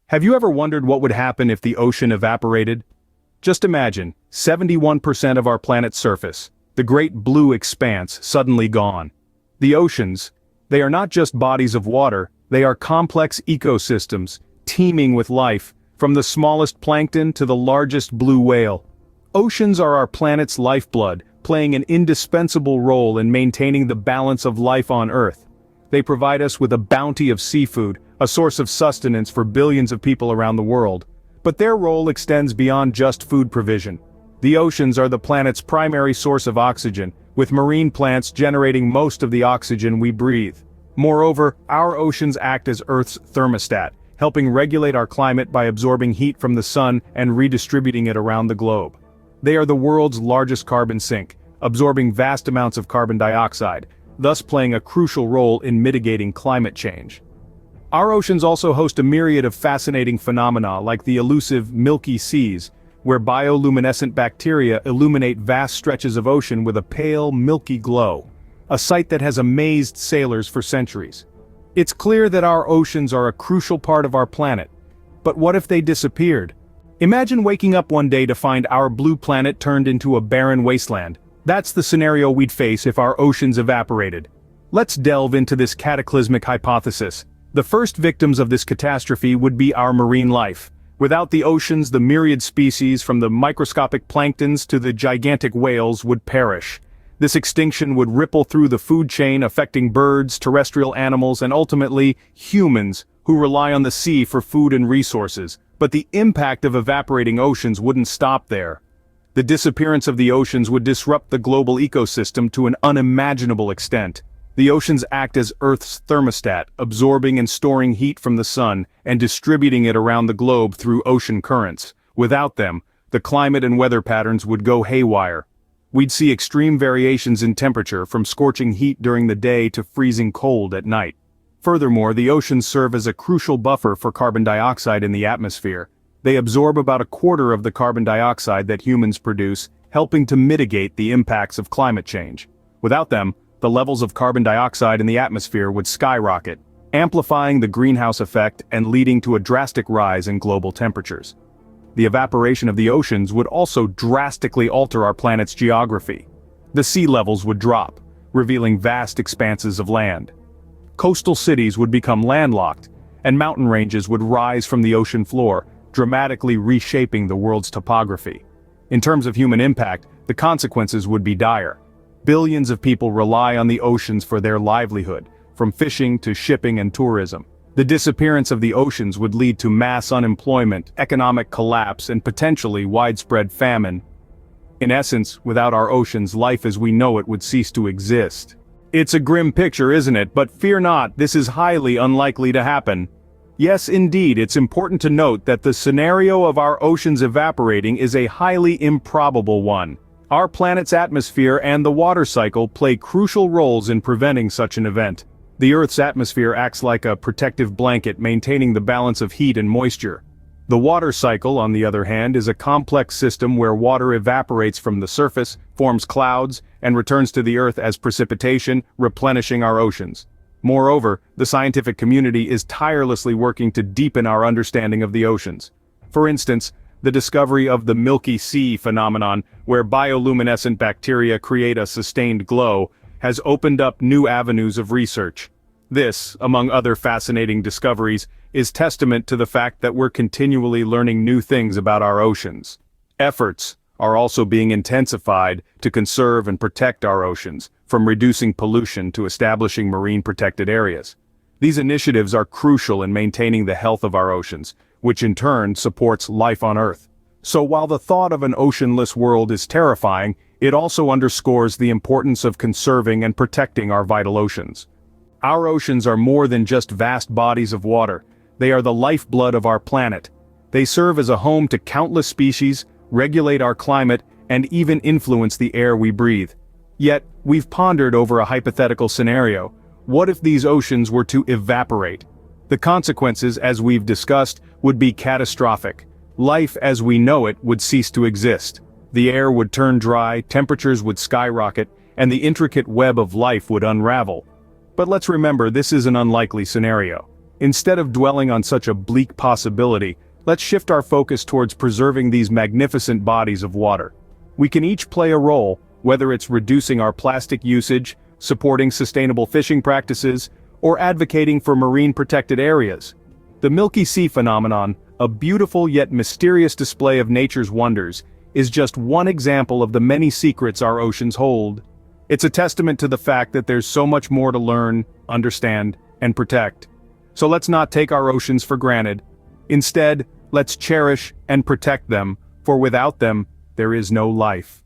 Have you ever wondered what would happen if the ocean evaporated? Just imagine, 71% of our planet's surface, the great blue expanse, suddenly gone. The oceans, they are not just bodies of water, they are complex ecosystems, teeming with life, from the smallest plankton to the largest blue whale. Oceans are our planet's lifeblood, playing an indispensable role in maintaining the balance of life on Earth. They provide us with a bounty of seafood, a source of sustenance for billions of people around the world. But their role extends beyond just food provision. The oceans are the planet's primary source of oxygen, with marine plants generating most of the oxygen we breathe. Moreover, our oceans act as Earth's thermostat, helping regulate our climate by absorbing heat from the sun and redistributing it around the globe. They are the world's largest carbon sink, absorbing vast amounts of carbon dioxide, thus playing a crucial role in mitigating climate change. Our oceans also host a myriad of fascinating phenomena like the elusive Milky Seas, where bioluminescent bacteria illuminate vast stretches of ocean with a pale, milky glow, a sight that has amazed sailors for centuries. It's clear that our oceans are a crucial part of our planet. But what if they disappeared? Imagine waking up one day to find our blue planet turned into a barren wasteland. That's the scenario we'd face if our oceans evaporated. Let's delve into this cataclysmic hypothesis. The first victims of this catastrophe would be our marine life. Without the oceans, the myriad species from the microscopic planktons to the gigantic whales would perish. This extinction would ripple through the food chain, affecting birds, terrestrial animals, and ultimately, humans, who rely on the sea for food and resources. But the impact of evaporating oceans wouldn't stop there. The disappearance of the oceans would disrupt the global ecosystem to an unimaginable extent. The oceans act as Earth's thermostat, absorbing and storing heat from the sun, and distributing it around the globe through ocean currents. Without them, the climate and weather patterns would go haywire. We'd see extreme variations in temperature, from scorching heat during the day to freezing cold at night. Furthermore, the oceans serve as a crucial buffer for carbon dioxide in the atmosphere. They absorb about a quarter of the carbon dioxide that humans produce, helping to mitigate the impacts of climate change. Without them, the levels of carbon dioxide in the atmosphere would skyrocket, amplifying the greenhouse effect and leading to a drastic rise in global temperatures. The evaporation of the oceans would also drastically alter our planet's geography. The sea levels would drop, revealing vast expanses of land. Coastal cities would become landlocked, and mountain ranges would rise from the ocean floor, dramatically reshaping the world's topography. In terms of human impact, the consequences would be dire. Billions of people rely on the oceans for their livelihood, from fishing to shipping and tourism. The disappearance of the oceans would lead to mass unemployment, economic collapse, and potentially widespread famine. In essence, without our oceans, life as we know it would cease to exist. It's a grim picture, isn't it? But fear not, this is highly unlikely to happen. Yes, indeed, it's important to note that the scenario of our oceans evaporating is a highly improbable one. Our planet's atmosphere and the water cycle play crucial roles in preventing such an event. The Earth's atmosphere acts like a protective blanket, maintaining the balance of heat and moisture. The water cycle, on the other hand, is a complex system where water evaporates from the surface, forms clouds, and returns to the Earth as precipitation, replenishing our oceans. Moreover, the scientific community is tirelessly working to deepen our understanding of the oceans. For instance, the discovery of the Milky Sea phenomenon, where bioluminescent bacteria create a sustained glow, has opened up new avenues of research. This, among other fascinating discoveries, is testament to the fact that we're continually learning new things about our oceans. Efforts are also being intensified to conserve and protect our oceans, from reducing pollution to establishing marine protected areas. These initiatives are crucial in maintaining the health of our oceans, which in turn supports life on Earth. So while the thought of an oceanless world is terrifying, it also underscores the importance of conserving and protecting our vital oceans. Our oceans are more than just vast bodies of water. They are the lifeblood of our planet. They serve as a home to countless species, regulate our climate, and even influence the air we breathe. Yet, we've pondered over a hypothetical scenario. What if these oceans were to evaporate? The consequences, as we've discussed, would be catastrophic. Life as we know it would cease to exist. The air would turn dry, temperatures would skyrocket, and the intricate web of life would unravel. But let's remember, this is an unlikely scenario. Instead of dwelling on such a bleak possibility, let's shift our focus towards preserving these magnificent bodies of water. We can each play a role, whether it's reducing our plastic usage, supporting sustainable fishing practices, or advocating for marine protected areas. The Milky Sea phenomenon, a beautiful yet mysterious display of nature's wonders, is just one example of the many secrets our oceans hold. It's a testament to the fact that there's so much more to learn, understand, and protect. So let's not take our oceans for granted. Instead, let's cherish and protect them, for without them, there is no life.